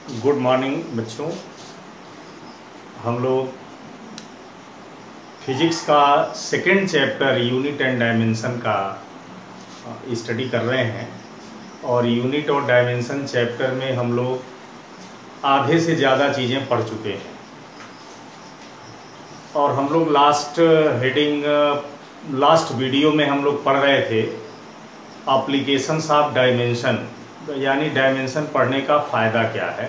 Good morning बच्चों। हम लोग फिजिक्स का second chapter unit and dimension का स्टडी कर रहे हैं और यूनिट और डायमेंशन चैप्टर में हम लोग आधे से ज़्यादा चीज़ें पढ़ चुके हैं और हम लोग लास्ट वीडियो में हम लोग पढ़ रहे थे एप्लीकेशंस ऑफ डायमेंशन, यानी डायमेंशन पढ़ने का फ़ायदा क्या है।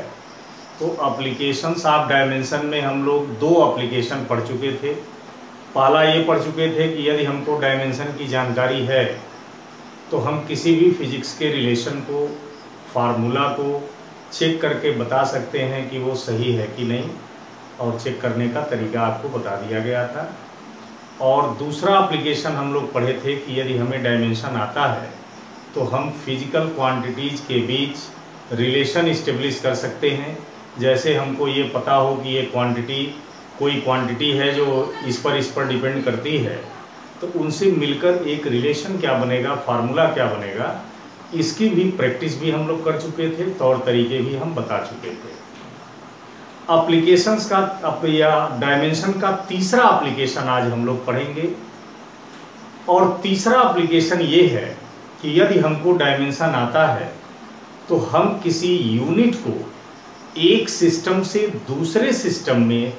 तो एप्लीकेशंस ऑफ डायमेंशन में हम लोग दो एप्लीकेशन पढ़ चुके थे। पहला ये पढ़ चुके थे कि यदि हमको डायमेंशन की जानकारी है तो हम किसी भी फिजिक्स के रिलेशन को, फार्मूला को चेक करके बता सकते हैं कि वो सही है कि नहीं, और चेक करने का तरीका आपको बता दिया गया था। और दूसरा एप्लीकेशन हम लोग पढ़े थे कि यदि हमें डायमेंशन आता है तो हम फिजिकल क्वांटिटीज़ के बीच रिलेशन इस्टेब्लिश कर सकते हैं। जैसे हमको ये पता हो कि ये कोई क्वांटिटी है जो इस पर डिपेंड करती है, तो उनसे मिलकर एक रिलेशन क्या बनेगा, फार्मूला क्या बनेगा, इसकी भी प्रैक्टिस भी हम लोग कर चुके थे, तौर तरीके भी हम बता चुके थे। एप्लीकेशंस का या डायमेंशन का तीसरा एप्लीकेशन आज हम लोग पढ़ेंगे। और तीसरा एप्लीकेशन ये है कि यदि हमको डायमेंशन आता है तो हम किसी यूनिट को एक सिस्टम से दूसरे सिस्टम में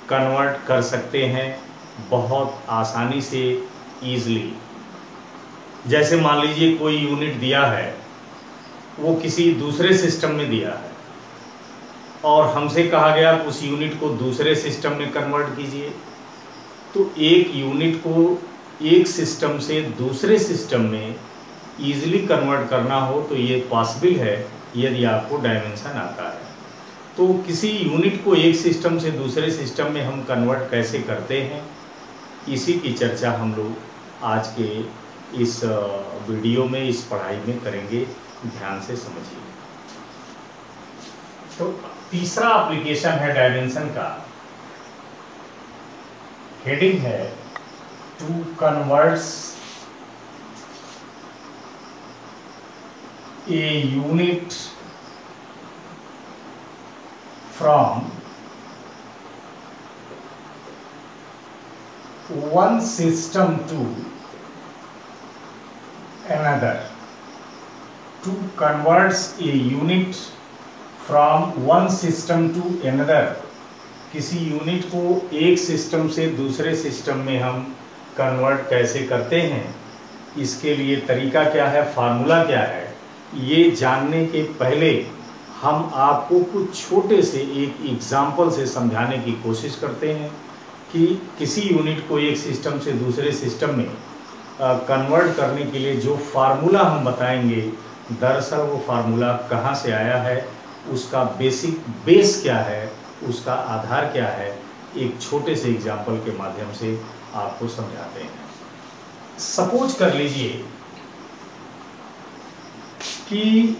कन्वर्ट कर सकते हैं बहुत आसानी से, ईज़िली। जैसे मान लीजिए कोई यूनिट दिया है, वो किसी दूसरे सिस्टम में दिया है और हमसे कहा गया उस यूनिट को दूसरे सिस्टम में कन्वर्ट कीजिए। तो एक यूनिट को एक सिस्टम से दूसरे सिस्टम में ईजिली कन्वर्ट करना हो तो ये पॉसिबल है यदि आपको डायमेंशन आता है। तो किसी यूनिट को एक सिस्टम से दूसरे सिस्टम में हम कन्वर्ट कैसे करते हैं, इसी की चर्चा हम लोग आज के इस वीडियो में, इस पढ़ाई में करेंगे। ध्यान से समझिए। तो तीसरा एप्लीकेशन है डायमेंशन का, हेडिंग है to converts a unit from one system to another, to converts a unit from one system to another। किसी यूनिट को एक सिस्टम से दूसरे सिस्टम में हम कन्वर्ट कैसे करते हैं, इसके लिए तरीका क्या है, फार्मूला क्या है, ये जानने के पहले हम आपको कुछ छोटे से एक एग्जाम्पल से समझाने की कोशिश करते हैं कि किसी यूनिट को एक सिस्टम से दूसरे सिस्टम में कन्वर्ट करने के लिए जो फार्मूला हम बताएंगे, दरअसल वो फार्मूला कहाँ से आया है, उसका बेस क्या है, उसका आधार क्या है, एक छोटे से एग्जाम्पल के माध्यम से आपको समझाते हैं। सपोज कर लीजिए कि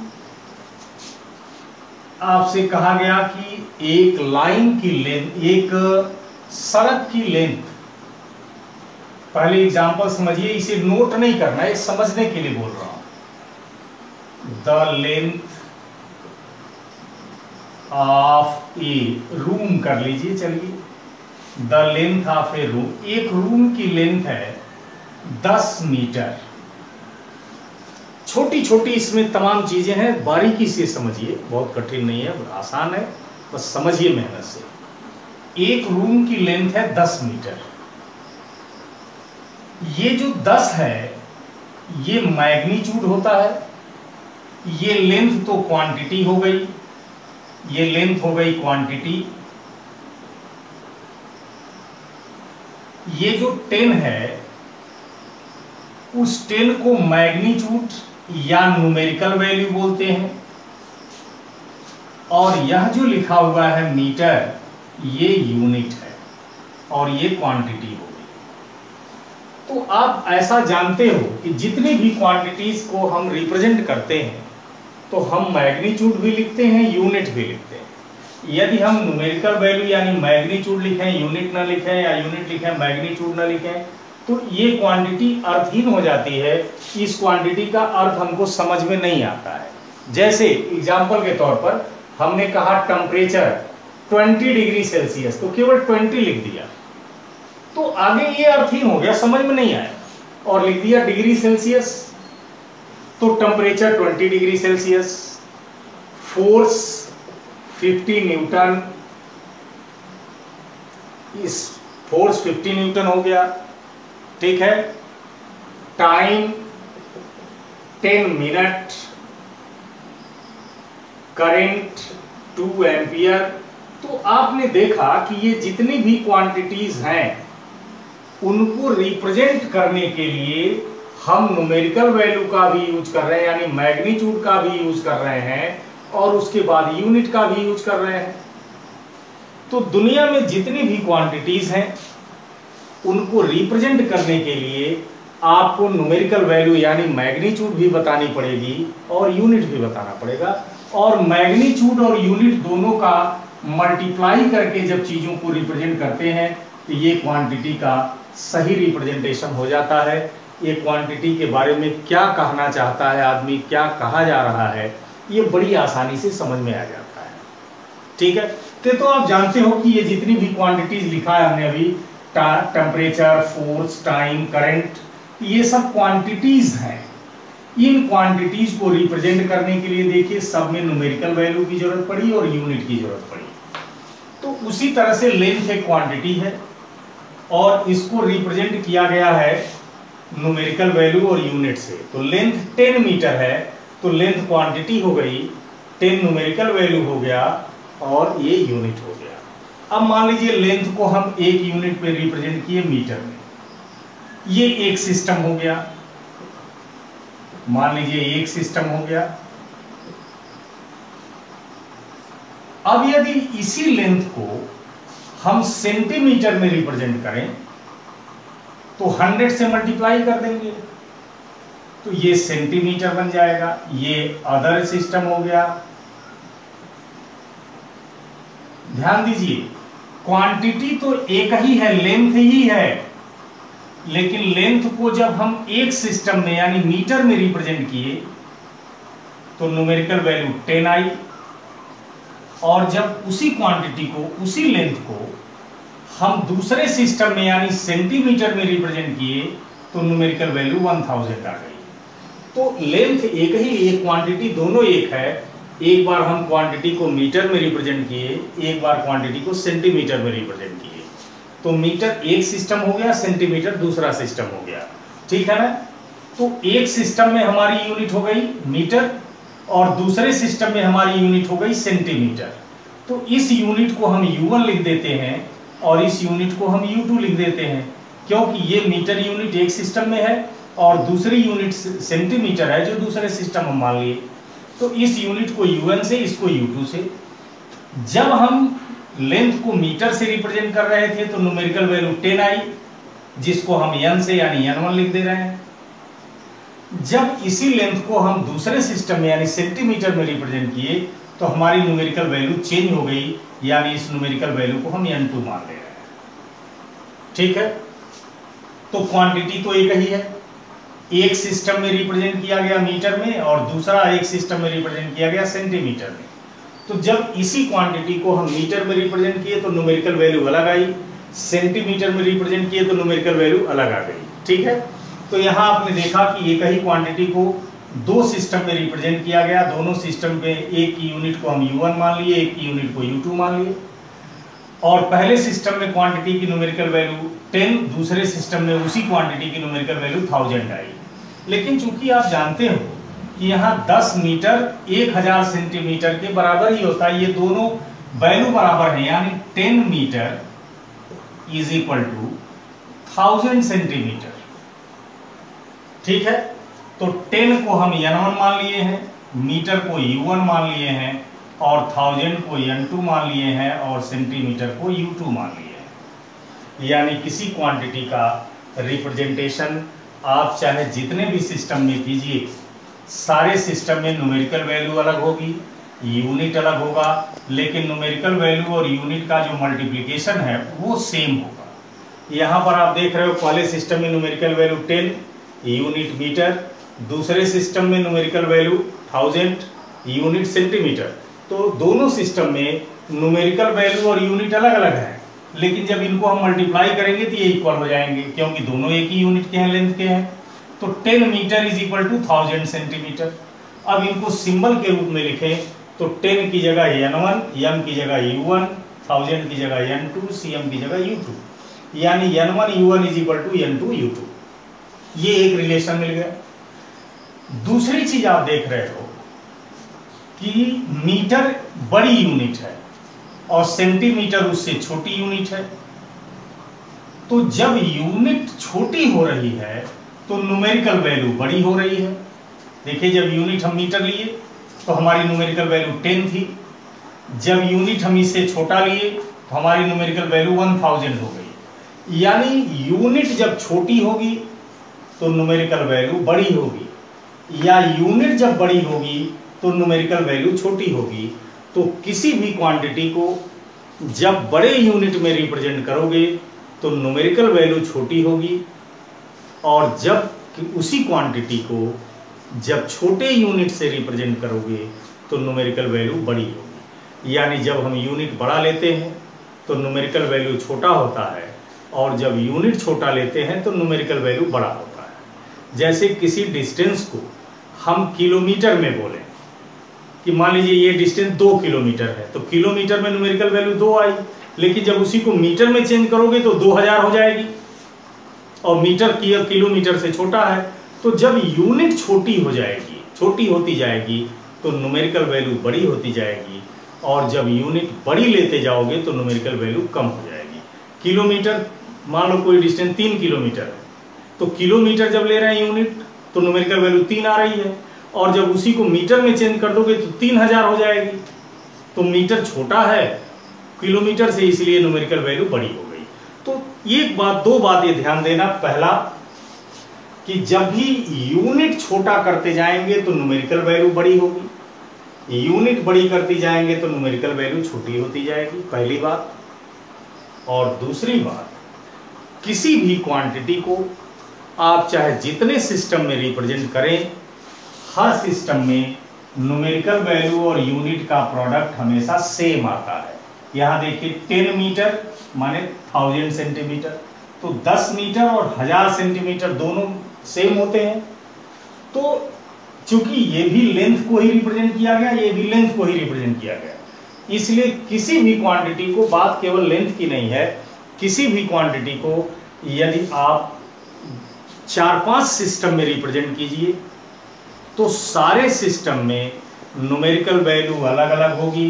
आपसे कहा गया कि एक लाइन की लेंथ, एक सड़क की लेंथ, पहले एग्जांपल समझिए, इसे नोट नहीं करना है, समझने के लिए बोल रहा हूं। The length of A room कर लीजिए, चलिए। The length of A room, एक रूम की लेंथ है 10 मीटर। छोटी छोटी इसमें तमाम चीजें हैं, बारीकी से समझिए, बहुत कठिन नहीं है, आसान है, बस समझिए मेहनत से। एक रूम की लेंथ है 10 मीटर। ये जो 10 है ये मैग्नीट्यूड होता है, ये लेंथ तो क्वांटिटी हो गई, ये लेंथ हो गई क्वांटिटी। ये जो 10 है उस 10 को मैग्नीट्यूड या न्यूमेरिकल वैल्यू बोलते हैं, और यह जो लिखा हुआ है मीटर, ये यूनिट है और ये क्वांटिटी हो गई। तो आप ऐसा जानते हो कि जितनी भी क्वांटिटीज को हम रिप्रेजेंट करते हैं तो हम मैग्नीट्यूड भी लिखते हैं, यूनिट भी लिखते हैं। यदि हम न्यूमेरिकल वैल्यू यानी मैग्नीट्यूड लिखें, यूनिट ना लिखें, या यूनिट लिखें मैग्नीट्यूड ना लिखें, तो ये क्वांटिटी अर्थहीन हो जाती है। इस क्वांटिटी का अर्थ हमको समझ में नहीं आता है। जैसे एग्जाम्पल के तौर पर हमने कहा टेम्परेचर 20 डिग्री सेल्सियस, तो केवल 20 लिख दिया, तो आगे ये अर्थिंग हो गया, समझ में नहीं आया, और लिख दिया डिग्री सेल्सियस। तो temperature 20 degree Celsius, force 50 Newton, इस फोर्स 50 न्यूटन हो गया, ठीक है। Time 10 minute, current 2 ampere. तो आपने देखा कि ये जितनी भी क्वांटिटीज हैं उनको रिप्रेजेंट करने के लिए हम न्यूमेरिकल वैल्यू का भी यूज कर रहे हैं, यानी मैग्नीट्यूड का भी यूज कर रहे हैं, और उसके बाद यूनिट का भी यूज कर रहे हैं। तो दुनिया में जितनी भी क्वांटिटीज हैं उनको रिप्रेजेंट करने के लिए आपको न्यूमेरिकल वैल्यू यानी मैग्नीट्यूड भी बतानी पड़ेगी और यूनिट भी बताना पड़ेगा, और मैग्नीट्यूड और यूनिट दोनों का मल्टीप्लाई करके जब चीजों को रिप्रेजेंट करते हैं तो ये क्वांटिटी का सही रिप्रेजेंटेशन हो जाता है। ये क्वांटिटी के बारे में क्या कहना चाहता है आदमी, क्या कहा जा रहा है, ये बड़ी आसानी से समझ में आ जाता है, ठीक है। तो आप जानते हो कि ये जितनी भी क्वांटिटीज लिखा है हमने अभी, टेम्परेचर, फोर्स, टाइम, करंट, ये सब क्वांटिटीज हैं। इन क्वांटिटीज को रिप्रेजेंट करने के लिए देखिए सब में न्यूमेरिकल वैल्यू की जरूरत पड़ी और यूनिट की जरूरत पड़ी। तो उसी तरह से लेंथ एक क्वांटिटी है और इसको रिप्रेजेंट किया गया है न्यूमेरिकल वैल्यू और यूनिट से। तो लेंथ 10 मीटर है, तो लेंथ क्वांटिटी हो गई, 10 न्यूमेरिकल वैल्यू हो गया और ये यूनिट हो गया। अब मान लीजिए लेंथ को हम एक यूनिट पे रिप्रेजेंट किए मीटर में, ये एक सिस्टम हो गया, मान लीजिए एक सिस्टम हो गया। अब यदि इसी लेंथ को हम सेंटीमीटर में रिप्रेजेंट करें तो 100 से मल्टीप्लाई कर देंगे तो ये सेंटीमीटर बन जाएगा। ये अदर सिस्टम हो गया। ध्यान दीजिए, क्वांटिटी तो एक ही है, लेंथ ही है, लेकिन लेंथ को जब हम एक सिस्टम में यानी मीटर में रिप्रेजेंट किए तो न्यूमेरिकल वैल्यू 10 आई, और जब उसी क्वांटिटी को, उसी लेंथ को हम दूसरे सिस्टम में यानी सेंटीमीटर में रिप्रेजेंट किए तो न्यूमेरिकल वैल्यू 1000 आ गई। तो लेंथ एक ही, एक क्वांटिटी दोनों एक है। एक बार हम क्वांटिटी को मीटर में रिप्रेजेंट किए, एक बार क्वांटिटी को सेंटीमीटर में रिप्रेजेंट किए, तो मीटर एक सिस्टम हो गया, सेंटीमीटर दूसरा सिस्टम हो गया, ठीक है ना। तो एक सिस्टम में हमारी यूनिट हो गई मीटर और दूसरे सिस्टम में हमारी यूनिट हो गई सेंटीमीटर। तो इस यूनिट को हम U1 लिख देते हैं और इस यूनिट को हम U2 लिख देते हैं, क्योंकि ये मीटर यूनिट एक सिस्टम में है और दूसरी यूनिट सेंटीमीटर है जो दूसरे सिस्टम में मान लिए। तो इस यूनिट को UN से, इसको U2 से। जब हम लेंथ को मीटर से रिप्रेजेंट कर रहे थे तो न्यूमेरिकल वैल्यू 10 आई, जिसको हम N से यानी N1 लिख दे रहे हैं। जब इसी लेंथ को हम दूसरे सिस्टम में यानी सेंटीमीटर में रिप्रेजेंट किए तो हमारी न्यूमेरिकल वैल्यू चेंज हो गई, यानी इस न्यूमेरिकल वैल्यू को हम N2 मान ले रहे हैं, ठीक है। तो क्वांटिटी तो एक ही है, एक सिस्टम में रिप्रेजेंट किया गया मीटर में और दूसरा एक सिस्टम में रिप्रेजेंट किया गया सेंटीमीटर में। तो जब इसी क्वांटिटी को हम मीटर में रिप्रेजेंट किए तो न्यूमेरिकल वैल्यू अलग आई, सेंटीमीटर में रिप्रेजेंट किए तो न्यूमेरिकल वैल्यू अलग आ गई, ठीक है। तो यहां आपने देखा कि एक ही क्वांटिटी को दो सिस्टम में रिप्रेजेंट किया गया, दोनों सिस्टम में एक की यूनिट को हम U1 मान लिए, एक की यूनिट को U2 मान लिए, और पहले सिस्टम में क्वांटिटी की न्यूमेरिकल वैल्यू 10, दूसरे सिस्टम में उसी क्वांटिटी की न्यूमेरिकल वैल्यू 1000 आई। लेकिन चूंकि आप जानते हो कि यहाँ 10 मीटर 1000 सेंटीमीटर के बराबर ही होता है, ये दोनों वैल्यू बराबर है, यानी 10 metre is equal to 1000 centimetre, ठीक है। तो 10 को हम N1 मान लिए हैं, मीटर को U1 मान लिए हैं, और 1000 को N2 मान लिए हैं, और सेंटीमीटर को U2 मान लिए हैं। यानी किसी क्वांटिटी का रिप्रेजेंटेशन आप चाहे जितने भी सिस्टम में कीजिए, सारे सिस्टम में न्यूमेरिकल वैल्यू अलग होगी, यूनिट अलग होगा, लेकिन न्यूमेरिकल वैल्यू और यूनिट का जो मल्टीप्लिकेशन है वो सेम होगा। यहाँ पर आप देख रहे हो पहले सिस्टम में न्यूमेरिकल वैल्यू 10, यूनिट मीटर, दूसरे सिस्टम में न्यूमेरिकल वैल्यू 1000, यूनिट सेंटीमीटर। तो दोनों सिस्टम में न्यूमेरिकल वैल्यू और यूनिट अलग अलग है, लेकिन जब इनको हम मल्टीप्लाई करेंगे तो ये इक्वल हो जाएंगे, क्योंकि दोनों एक ही यूनिट के हैं, लेंथ के हैं। तो 10 metre is equal to 1000 centimetre. अब इनको सिंबल के रूप में लिखें तो 10 की जगह n1, m की जगह u1, 1000 की जगह n2, cm की जगह u2, यानी n1 u1 is equal to n2 u2। ये एक रिलेशन मिल गया। दूसरी चीज आप देख रहे हो कि मीटर बड़ी यूनिट है और सेंटीमीटर उससे छोटी यूनिट है। तो जब यूनिट छोटी हो रही है तो न्यूमेरिकल वैल्यू बड़ी हो रही है। देखिए, जब यूनिट हम मीटर लिए तो हमारी न्यूमेरिकल वैल्यू 10 थी। जब यूनिट हम इससे छोटा लिए तो हमारी न्यूमेरिकल वैल्यू 1000 हो गई। यानी यूनिट जब छोटी होगी तो न्यूमेरिकल वैल्यू बड़ी होगी, या यूनिट जब बड़ी होगी तो न्यूमेरिकल वैल्यू छोटी होगी। तो किसी भी क्वांटिटी को जब बड़े यूनिट में रिप्रेजेंट करोगे तो न्यूमेरिकल वैल्यू छोटी होगी, और जब उसी क्वांटिटी को जब छोटे यूनिट से रिप्रेजेंट करोगे तो न्यूमेरिकल वैल्यू बड़ी होगी। यानी जब हम यूनिट बड़ा लेते हैं तो न्यूमेरिकल वैल्यू छोटा होता है, और जब यूनिट छोटा लेते हैं तो न्यूमेरिकल वैल्यू बड़ा होता है। जैसे किसी डिस्टेंस को हम किलोमीटर में बोलें कि मान लीजिए ये डिस्टेंस 2 किलोमीटर है, तो किलोमीटर में न्यूमेरिकल वैल्यू 2 आई, लेकिन जब उसी को मीटर में चेंज करोगे तो 2000 हो जाएगी, और मीटर किलोमीटर से छोटा है। तो जब यूनिट छोटी हो जाएगी, छोटी होती जाएगी, तो न्यूमेरिकल वैल्यू बड़ी होती जाएगी, और जब यूनिट बड़ी लेते जाओगे तो न्यूमेरिकल वैल्यू कम हो जाएगी। किलोमीटर, मान लो कोई डिस्टेंस 3 किलोमीटर है, तो किलोमीटर जब ले रहे हैं यूनिट तो न्यूमेरिकल वैल्यू 3 आ रही है, और जब उसी को मीटर में चेंज कर दोगे तो 3000 हो जाएगी। तो मीटर छोटा है किलोमीटर से, इसलिए न्यूमेरिकल वैल्यू बड़ी हो गई। तो एक बात, दो बात ये ध्यान देना। पहला कि जब भी यूनिट छोटा करते जाएंगे तो न्यूमेरिकल वैल्यू बड़ी होगी, यूनिट बड़ी करते जाएंगे तो न्यूमेरिकल वैल्यू छोटी होती जाएगी, पहली बात। और दूसरी बात, किसी भी क्वांटिटी को आप चाहे जितने सिस्टम में रिप्रेजेंट करें, हर सिस्टम में न्यूमेरिकल वैल्यू और यूनिट का प्रोडक्ट हमेशा सेम आता है। यहां देखिए 10 मीटर माने 1000 सेंटीमीटर, तो 10 मीटर और 1000 सेंटीमीटर दोनों सेम होते हैं। तो चूंकि ये भी लेंथ को ही रिप्रेजेंट किया गया, ये भी लेंथ को ही रिप्रेजेंट किया गया, इसलिए किसी भी क्वांटिटी को, बात केवल लेंथ की नहीं है, किसी भी क्वांटिटी को यदि आप 4-5 सिस्टम में रिप्रेजेंट कीजिए तो सारे सिस्टम में न्यूमेरिकल वैल्यू अलग अलग होगी,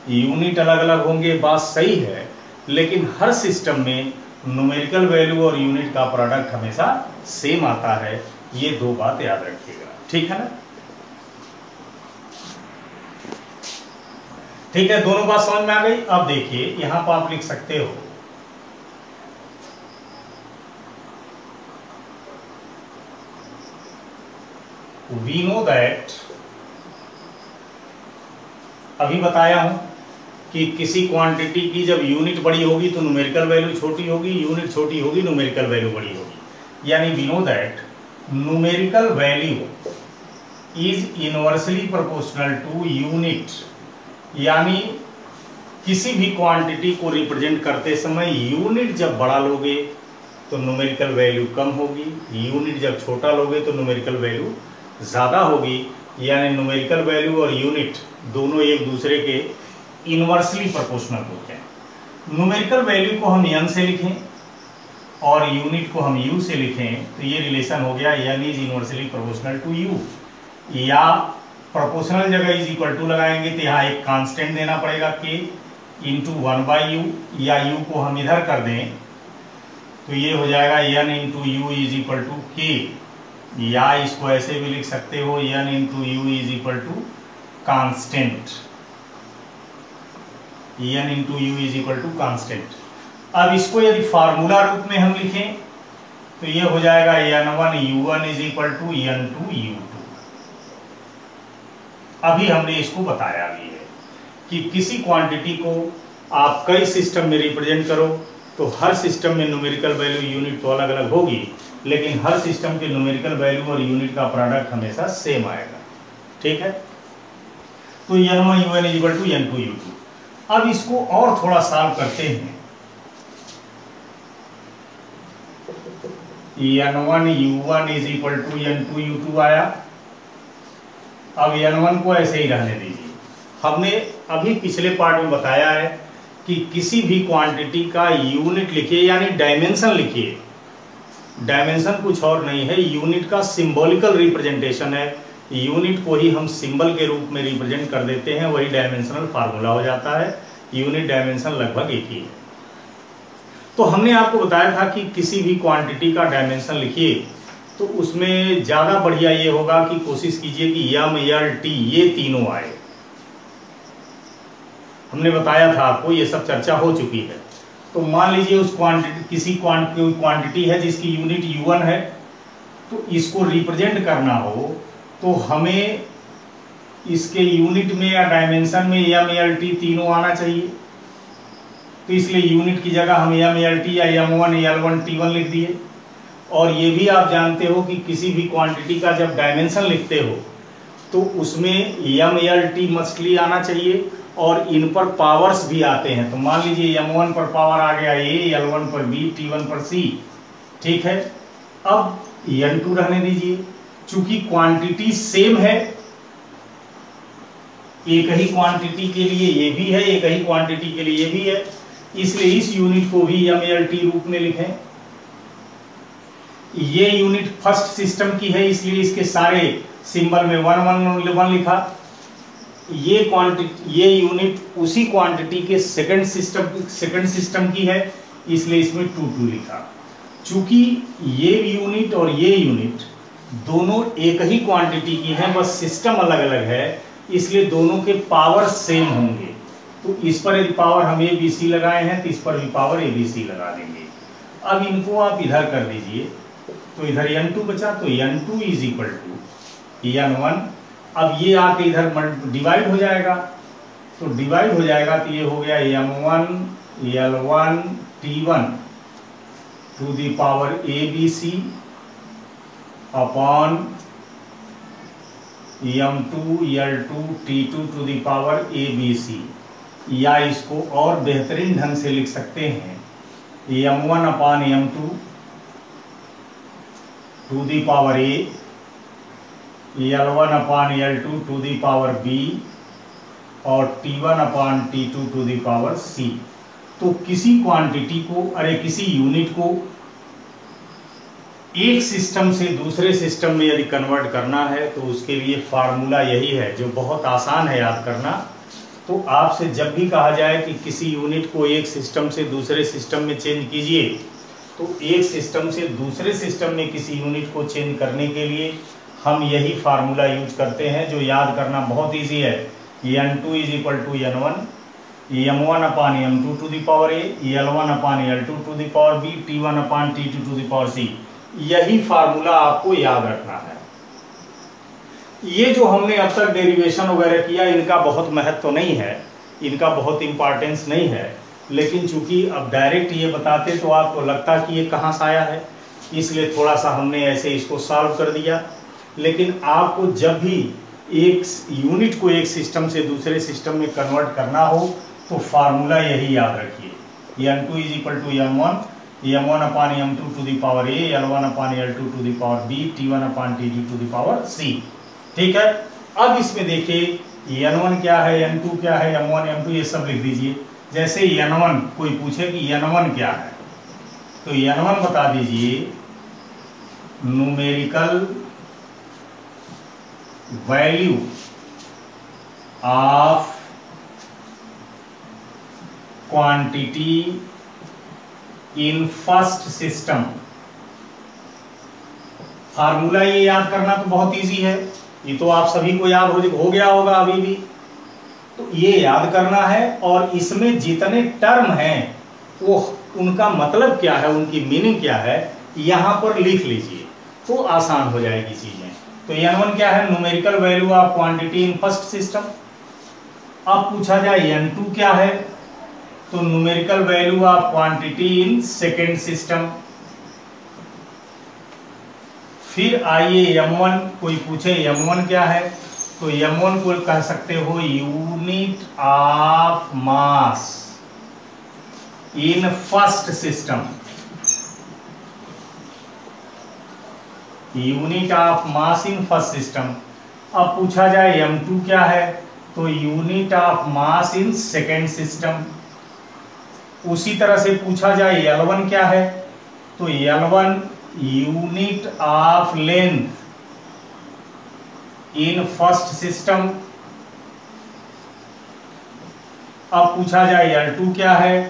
यूनिट अलग अलग होंगे, बात सही है, लेकिन हर सिस्टम में न्यूमेरिकल वैल्यू और यूनिट का प्रोडक्ट हमेशा सेम आता है। ये दो बात याद रखिएगा, ठीक है ना? ठीक है, दोनों बात समझ में आ गई। अब देखिए यहां पर आप लिख सकते हो we know that, अभी बताया हूं कि किसी क्वांटिटी की जब यूनिट बड़ी होगी तो न्यूमेरिकल वैल्यू छोटी होगी, यूनिट छोटी होगी न्यूमेरिकल वैल्यू बड़ी होगी। यानी we know that numerical value is inversely proportional to unit. यानी किसी भी क्वांटिटी को रिप्रेजेंट करते समय यूनिट जब बड़ा लोगे तो न्यूमेरिकल वैल्यू कम होगी, यूनिट जब छोटा लोगे तो न्यूमेरिकल वैल्यू ज़्यादा होगी। यानी न्यूमेरिकल वैल्यू और यूनिट दोनों एक दूसरे के इनवर्सली प्रोपोर्शनल होते हैं। न्यूमेरिकल वैल्यू को हम n से लिखें और यूनिट को हम u से लिखें तो ये रिलेशन हो गया n is inversely proportional to u, या प्रोपोर्शनल जगह इज इक्वल टू लगाएंगे तो यहाँ एक कांस्टेंट देना पड़ेगा k इंटू 1/u, या u को हम इधर कर दें तो ये हो जाएगा n into u is equal to k, या इसको ऐसे भी लिख सकते हो n into u is equal to constant, n into u is equal to constant. अब इसको यदि फार्मूला रूप में हम लिखें तो ये हो जाएगा n1 u1 is equal to n2 u2। अभी हमने इसको बताया भी है कि किसी क्वांटिटी को आप कई सिस्टम में रिप्रेजेंट करो तो हर सिस्टम में न्यूमेरिकल वैल्यू यूनिट तो अलग अलग होगी, लेकिन हर सिस्टम के न्यूमेरिकल वैल्यू और यूनिट का प्रोडक्ट हमेशा सेम आएगा, ठीक है? तो n1 un equal to n2 u2। अब इसको और थोड़ा सॉल्व करते हैं। n1 u1 is equal to n2 u2 आया। अब n1 को ऐसे ही रहने दीजिए। हमने अभी पिछले पार्ट में बताया है कि किसी भी क्वांटिटी का यूनिट लिखिए यानी डायमेंशन लिखिए। डायमेंशन कुछ और नहीं है, यूनिट का सिंबॉलिकल रिप्रेजेंटेशन है। यूनिट को ही हम सिंबल के रूप में रिप्रेजेंट कर देते हैं, वही डायमेंशनल फार्मूला हो जाता है। यूनिट डायमेंशन लगभग एक ही है। तो हमने आपको बताया था कि किसी भी क्वांटिटी का डायमेंशन लिखिए तो उसमें ज़्यादा बढ़िया ये होगा कि कोशिश कीजिए कि m, l, t ये तीनों आए। हमने बताया था आपको, ये सब चर्चा हो चुकी है। तो मान लीजिए उस क्वांटिटी किसी क्वांटिटी है जिसकी यूनिट u1 है, तो इसको रिप्रेजेंट करना हो तो हमें इसके यूनिट में या डायमेंशन में m, l, t तीनों आना चाहिए। तो इसलिए यूनिट की जगह हम m, l, t या m1, l1, t1 लिख दिए। और ये भी आप जानते हो कि किसी भी क्वांटिटी का जब डायमेंशन लिखते हो तो उसमें m, l, t मस्टली आना चाहिए और इन पर पावर्स भी आते हैं। तो मान लीजिए m1 पर पावर आ गया a, l1 पर b, t1 पर c। ठीक है, अब n2 रहने दीजिए। चूंकि क्वांटिटी सेम है, एक ही क्वांटिटी के लिए ये भी है, एक ही क्वांटिटी के लिए ये भी है, इसलिए इस यूनिट को भी m, l, t रूप में लिखें। ये यूनिट फर्स्ट सिस्टम की है इसलिए इसके सारे सिंबल में 1, 1, 1 लिखा। ये यूनिट उसी क्वांटिटी के सेकंड सिस्टम की है इसलिए इसमें 2, 2 लिखा। चूंकि ये यूनिट और ये यूनिट दोनों एक ही क्वांटिटी की है, बस सिस्टम अलग अलग है, इसलिए दोनों के पावर सेम होंगे। तो इस पर यदि पावर हम ABC लगाए हैं तो इस पर भी पावर ABC लगा देंगे। अब इनको आप इधर कर दीजिए तो इधर n2 बचा, तो n2 is equal to n1। अब ये आके इधर डिवाइड हो जाएगा, तो डिवाइड हो जाएगा तो ये हो गया m1 l1 t1 to the power ABC upon m2 l2 t2 to the power ABC। या इसको और बेहतरीन ढंग से लिख सकते हैं m1 upon m2 to the power a, l1 upon l2 to the power b और t1 upon t2 to the power c। तो किसी क्वांटिटी को, किसी यूनिट को एक सिस्टम से दूसरे सिस्टम में यदि कन्वर्ट करना है तो उसके लिए फार्मूला यही है जो बहुत आसान है याद करना। तो आपसे जब भी कहा जाए कि किसी यूनिट को एक सिस्टम से दूसरे सिस्टम में चेंज कीजिए, तो एक सिस्टम से दूसरे सिस्टम में किसी यूनिट को चेंज करने के लिए हम यही फार्मूला यूज करते हैं जो याद करना बहुत इजी है। n2 is equal to n1, m1 upon m2 to the power a, l1 upon l2 to the power b, t1 upon t2 to the power c। यही फार्मूला आपको याद रखना है। ये जो हमने अब तक डेरिवेशन वगैरह किया इनका बहुत महत्व नहीं है, इनका बहुत इंपॉर्टेंस नहीं है, लेकिन चूंकि अब डायरेक्ट ये बताते तो आपको लगता कि ये कहाँ से आया है, इसलिए थोड़ा सा हमने ऐसे इसको सॉल्व कर दिया। लेकिन आपको जब भी एक यूनिट को एक सिस्टम से दूसरे सिस्टम में कन्वर्ट करना हो तो फार्मूला यही याद रखिए, n2 is equal to m1 upon m2 to the power a, l1 upon l2 to the power b, t1 upon t2 to the power c। ठीक है, अब इसमें देखिए n1 क्या है, n2 क्या है, m1 m2 ये सब लिख दीजिए। जैसे n1 कोई पूछे कि n1 क्या है तो n1 बता दीजिए numerical value of quantity in first system. Formula ये याद करना तो बहुत इजी है, ये तो आप सभी को याद हो गया होगा अभी भी। तो ये याद करना है और इसमें जितने टर्म हैं वो उनका मतलब क्या है, उनकी मीनिंग क्या है, यहां पर लिख लीजिए तो आसान हो जाएगी चीजें। तो n1 क्या है, numerical value of quantity in first system. अब पूछा जाए n2 क्या है, तो numerical value of quantity in second system. फिर आइए m1, कोई पूछे m1 क्या है तो m1 को कह सकते हो unit of mass in first system, unit of mass in first system. अब पूछा जाए m2 क्या है, तो unit of mass in second system. उसी तरह से पूछा जाए L1 क्या है, तो L1 unit of length in first system. अब पूछा जाए L2 क्या है,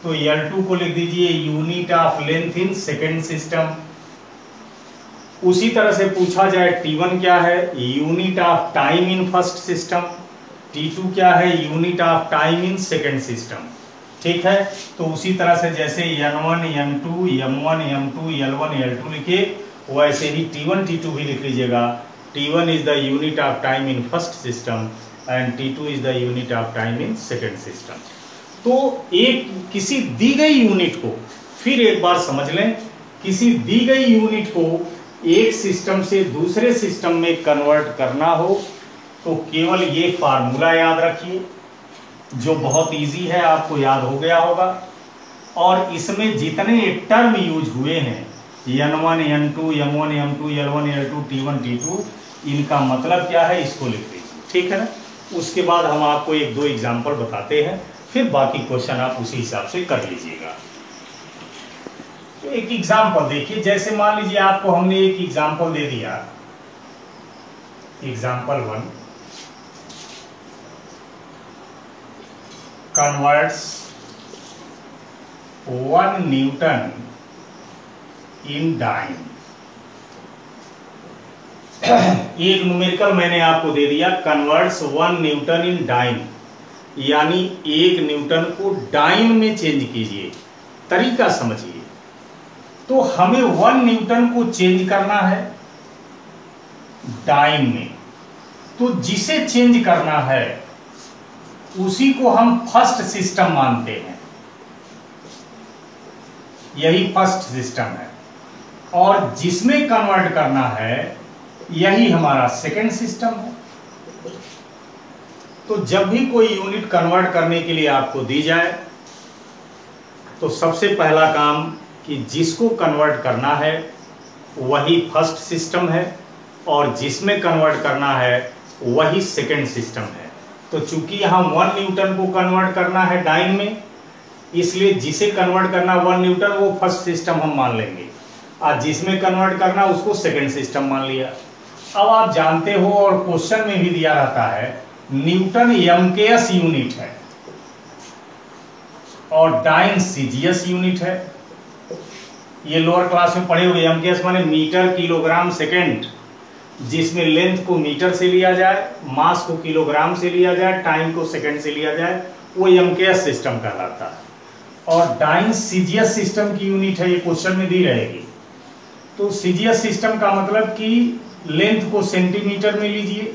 तो L2 को लिख दीजिए unit of length in second system. उसी तरह से पूछा जाए T1 क्या है, unit of time in first system. T2 क्या है, unit of time in second system. ठीक है, तो उसी तरह से जैसे N1 N2 M1 M2 L1 L2 लिखे, वैसे ही T1 T2 भी लिख लीजिएगा। T1 is the unit of time in first system and T2 is the unit of time in second system. तो एक किसी दी गई यूनिट को, फिर एक बार समझ लें, किसी दी गई यूनिट को एक सिस्टम से दूसरे सिस्टम में कन्वर्ट करना हो तो केवल ये फार्मूला याद रखिए, जो बहुत इजी है, आपको याद हो गया होगा। और इसमें जितने टर्म यूज हुए हैं N1 N2 M1 M2 L1 L2 T1 T2, इनका मतलब क्या है इसको लिख दीजिए। ठीक है ना, उसके बाद हम आपको एक दो एग्जाम्पल बताते हैं, फिर बाकी क्वेश्चन आप उसी हिसाब से कर लीजिएगा। तो एक एग्जाम्पल देखिए, जैसे मान लीजिए आपको हमने एक एग्जाम्पल दे दिया, example 1, converts 1 Newton in dyne। एक न्यूमेरिकल मैंने आपको दे दिया, कन्वर्ट्स 1 न्यूटन इन डाइन, यानी 1 न्यूटन को डाइन में चेंज कीजिए। तरीका समझिए, तो हमें 1 न्यूटन को चेंज करना है डाइन में, तो जिसे चेंज करना है उसी को हम फर्स्ट सिस्टम मानते हैं, यही फर्स्ट सिस्टम है। और जिसमें कन्वर्ट करना है यही हमारा सेकेंड सिस्टम है। तो जब भी कोई यूनिट कन्वर्ट करने के लिए आपको दी जाए, तो सबसे पहला काम कि जिसको कन्वर्ट करना है वही फर्स्ट सिस्टम है और जिसमें कन्वर्ट करना है वही सेकेंड सिस्टम है। तो चूंकि यहां 1 न्यूटन को कन्वर्ट करना है डाइन में, इसलिए जिसे कन्वर्ट करना 1 न्यूटन वो फर्स्ट सिस्टम हम मान लेंगे, और जिसमें कन्वर्ट करना उसको सेकेंड सिस्टम मान लिया। अब आप जानते हो और क्वेश्चन में भी दिया रहता है, न्यूटन MKS यूनिट है और डाइन CGS यूनिट है। ये लोअर क्लास में पढ़े हुए, MKS माने मीटर किलोग्राम सेकेंड, जिसमें लेंथ को मीटर से लिया जाए, मास को किलोग्राम से लिया जाए, टाइम को सेकंड से लिया जाए, वो MKS सिस्टम कहलाता है। और डाइन CGS सिस्टम की यूनिट है, ये क्वेश्चन में दी रहेगी। तो CGS सिस्टम का मतलब कि लेंथ को सेंटीमीटर में लीजिए,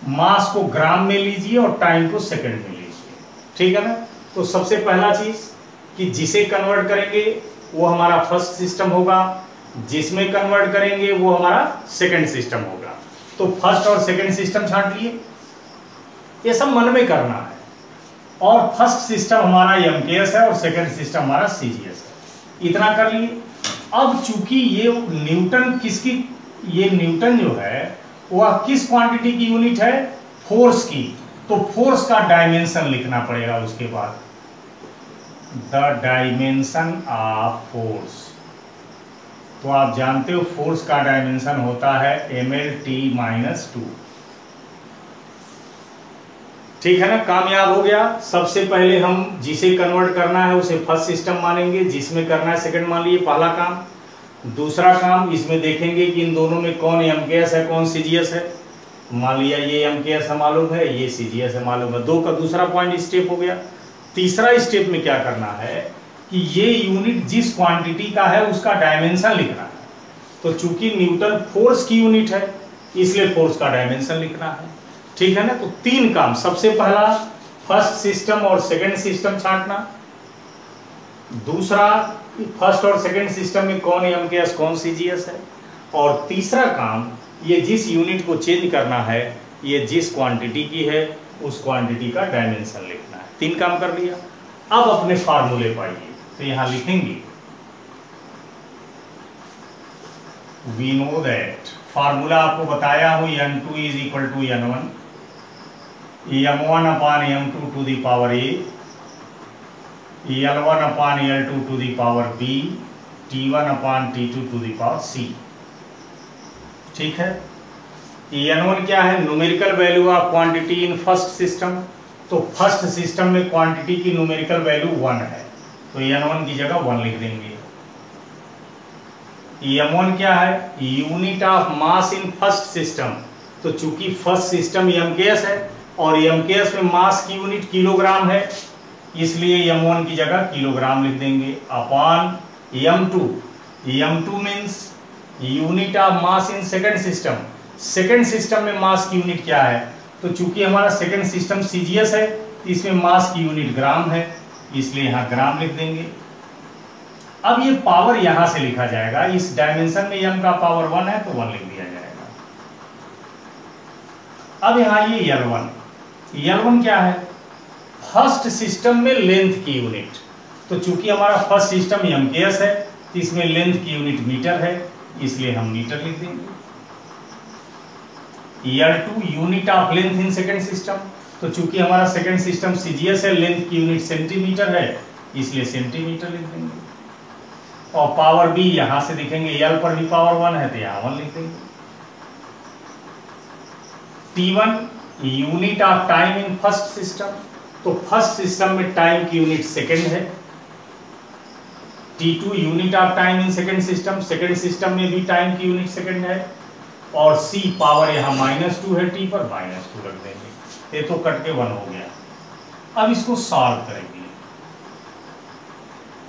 मास को ग्राम में लीजिए और टाइम को सेकंड में लीजिए। ठीक है ना, तो सबसे पहला चीज कि जिसे कन्वर्ट करेंगे वो हमारा फर्स्ट सिस्टम होगा, जिसमें कन्वर्ट करेंगे वो हमारा सेकंड सिस्टम होगा। तो फर्स्ट और सेकंड सिस्टम छांट लिए, ये सब मन में करना है। और फर्स्ट सिस्टम हमारा MKS है और सेकंड सिस्टम हमारा CGS है, इतना कर लिए। अब चूंकि ये न्यूटन किसकी, ये न्यूटन जो है वह किस क्वांटिटी की यूनिट है, फोर्स की, तो फोर्स का डायमेंशन लिखना पड़ेगा उसके बाद, द डायमेंशन ऑफ फोर्स। तो आप जानते हो फोर्स का डायमेंशन होता है mL/T-2। ठीक है ना, काम याद हो गया। सबसे पहले हम जिसे कन्वर्ट करना है उसे फर्स्ट सिस्टम मानेंगे, जिसमें करना है सेकंड मान लिए, पहला काम। दूसरा काम इसमें देखेंगे कि इन दोनों में कौन MKS है कौन CGS है। मान लिया ये MKS है मालूम है, ये CGS है मालूम है, दो का दूसरा पॉइंट स्टेप हो गया। तीसरा स्टेप में क्या करना है कि ये यूनिट जिस क्वांटिटी का है उसका डायमेंशन लिखना है। तो चूंकि न्यूटन फोर्स की यूनिट है इसलिए फोर्स का डायमेंशन लिखना है। ठीक है ना, तो तीन काम, सबसे पहला फर्स्ट सिस्टम और सेकंड सिस्टम छांटना, दूसरा फर्स्ट और सेकंड सिस्टम में कौन MKS कौन CGS है, और तीसरा काम ये जिस यूनिट को चेंज करना है, ये जिस क्वांटिटी की है उस क्वांटिटी का डायमेंशन लिखना है। 3 काम कर लिया। अब अपने फार्मूले पाइए, तो यहां लिखेंगे वी नो दैट, फार्मूला आपको बताया हूं, n2 is equal to n1 m1 upon m2 to the power a, l1 upon l2 to the power b, t1 upon t2 to the power c। ठीक है। n1 क्या है? Numerical value of quantity in first system. तो first system में quantity की numerical value 1 है, तो n1 की जगह 1 लिख देंगे। m1 क्या है? Unit of mass in first system. तो चूंकि फर्स्ट सिस्टम mks है और mks में मास की यूनिट किलोग्राम है, इसलिए m1 की जगह किलोग्राम लिख देंगे upon m2। m2 means unit of mass in second system. Second system में मास की यूनिट क्या है? तो चूंकि हमारा सेकंड सिस्टम सीजीएस है, इसमें मास की यूनिट ग्राम है, इसलिए यहां ग्राम लिख देंगे। अब ये पावर यहां से लिखा जाएगा, इस डायमेंशन में m का पावर 1 है तो 1 लिख दिया जाएगा। अब यहां ये L1 क्या है? फर्स्ट सिस्टम में लेंथ की यूनिट। तो चूंकि हमारा फर्स्ट सिस्टम mks है, तो इसमें लेंथ की यूनिट मीटर है, इसलिए हम मीटर लिख देंगे। L2 unit of length in second system. तो चूंकि हमारा सेकंड सिस्टम सीजीएस है, लेंथ की यूनिट सेंटीमीटर है, इसलिए सेंटीमीटर लिख देंगे। और पावर भी यहां से दिखेंगे, L पर भी पावर 1 है तो यहां 1 लिख देंगे। T1 unit of time in first system. तो फर्स्ट सिस्टम में टाइम की यूनिट सेकंड है। T2 unit of time in second system, second system में भी टाइम की यूनिट सेकंड है। और C पावर यहां -2 है, T पर -2 रख देंगे, ये तो कट के 1 हो गया। अब इसको सॉल्व करेंगे।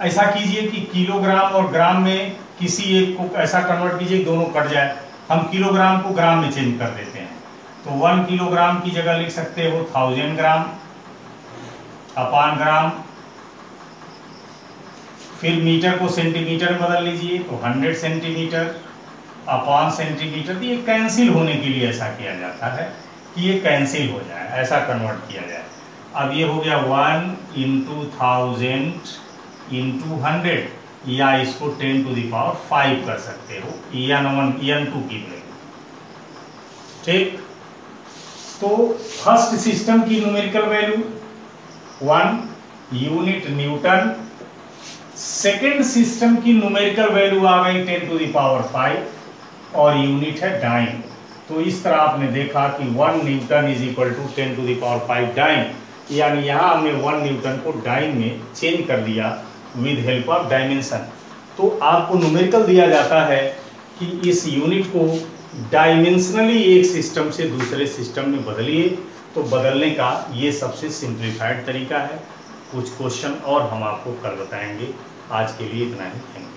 ऐसा कीजिए कि किलोग्राम और ग्राम में किसी एक को ऐसा कन्वर्ट कीजिए दोनों कट जाए। हम किलोग्राम को ग्राम में चेंज कर देते हैं, तो 1 किलोग्राम की जगह लिख सकते हो 1000 ग्राम अपान ग्राम। फिर मीटर को सेंटीमीटर में बदल लीजिए, तो 100 सेंटीमीटर अपान सेंटीमीटर। ये कैंसिल होने के लिए ऐसा किया जाता है कि ये कैंसिल हो जाए, ऐसा कन्वर्ट किया जाए। अब ये हो गया 1 × 1000 × 100, या इसको 10 टू द पावर 5 कर सकते हो, n2 की वैल्यू। ठीक। तो फर्स्ट सिस्टम की numerical value 1 unit Newton. Second system की न्यूमेरिकल वैल्यू आ गई 10 टू द पावर 5 और यूनिट है डाइन। तो इस तरह आपने देखा कि 1 newton is equal to 10 to the power 5 dyne, यानी यहां हमने 1 न्यूटन को डाइन में चेंज कर दिया विद हेल्प ऑफ डायमेंशन। तो आपको न्यूमेरिकल दिया जाता है कि इस यूनिट को डायमेंशनली एक सिस्टम से दूसरे सिस्टम में बदलिए। तो बदलने का ये सबसे सिंप्लीफाइड तरीका है। कुछ क्वेश्चन और हम आपको कल बताएंगे। आज के लिए इतना ही। Thank you.